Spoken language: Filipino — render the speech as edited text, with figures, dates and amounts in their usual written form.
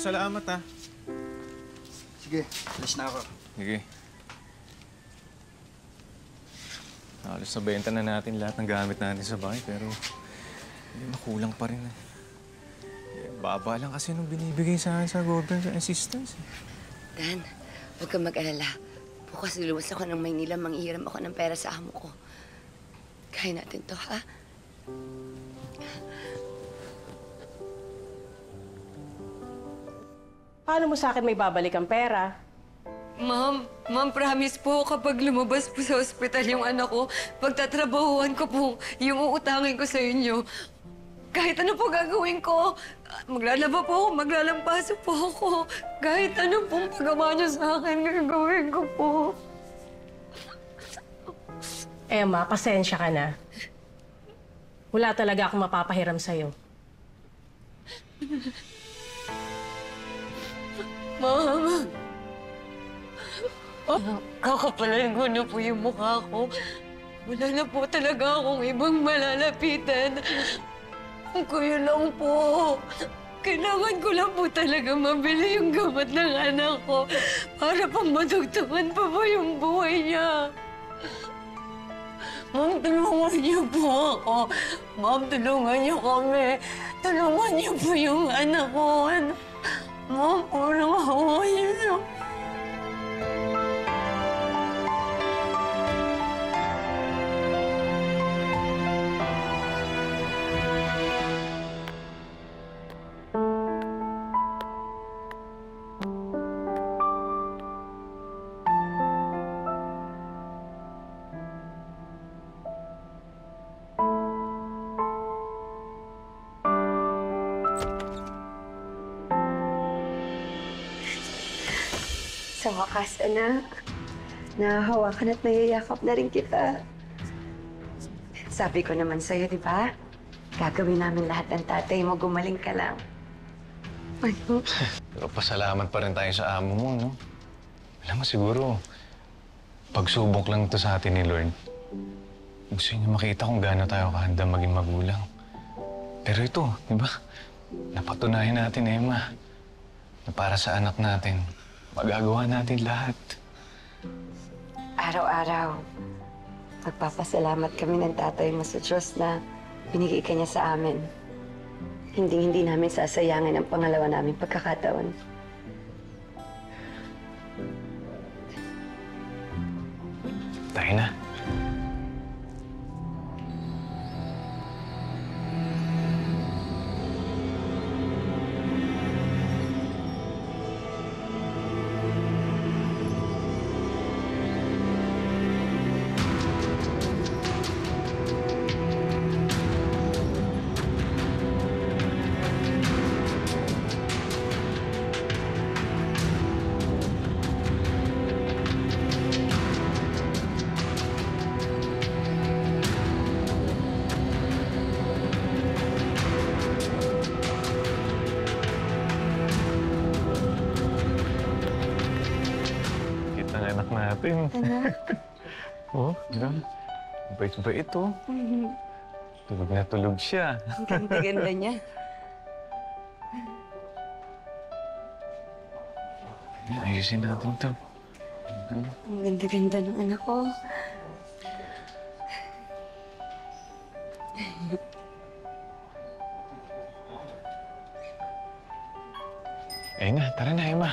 Pasalamat, ha. Sige, alis na ako. Sige. Halos nabenta na natin lahat ng gamit natin sa bahay, pero makulang pa rin. Baba lang kasi nung binibigay sa akin sa government assistance. Dan, huwag kang mag-alala. Bukas luluwas ako ng Maynila, manghihiram ako ng pera sa amo ko. Kaya natin to, ha? Paano mo sa akin may babalik ang pera? Ma'am, promise po, kapag lumabas po sa ospital yung anak ko, pagtatrabahuhan ko po yung uutangin ko sa inyo. Kahit ano po gagawin ko, maglalaba po ako, maglalampaso po ako. Kahit ano pong pagawa niyo sa akin, gagawin ko po. Emma, pasensya ka na. Wala talaga akong mapapahiram sa'yo. Mama! Kakapalain ko na po yung mukha ko. Wala na po talaga akong ibang malalapitan. Kuya lang po. Kailangan ko lang po talaga mabili yung gamot ng anak ko para pang madugtungan pa po yung buhay niya. Ma'am, tulungan niyo po ako. Ma'am, tulungan niyo kami. Tulungan niyo po yung anak ko. Ma'am, parang hawa niyo. Sa wakas, anak. Nahahawakan at nayayakap na rin kita. Sabi ko naman sa'yo, di ba? Gagawin namin lahat ng tatay mo, gumaling ka lang. Ano? Pero pasalamat pa rin tayo sa amo mo, no? Alam mo, siguro, pagsubok lang to sa atin ni Lord. Gusto niya makita kung gaano tayo kahanda maging magulang. Pero ito, di ba? Napatunayan natin, Emma, na para sa anak natin, magagawa natin lahat. Araw-araw, magpapasalamat kami ng tatay mo sa Diyos na binigay ka niya sa amin. Hindi namin sasayangin ang pangalawa naming pagkakataon. Tayo na. Anak natin. Oh, diba? Bait-bait ito. Tulog na tulog siya. Ang ganda-ganda niya. Ayusin natin ito. Ang ganda-ganda ng anak ko. Ayun na, tara na, Emma.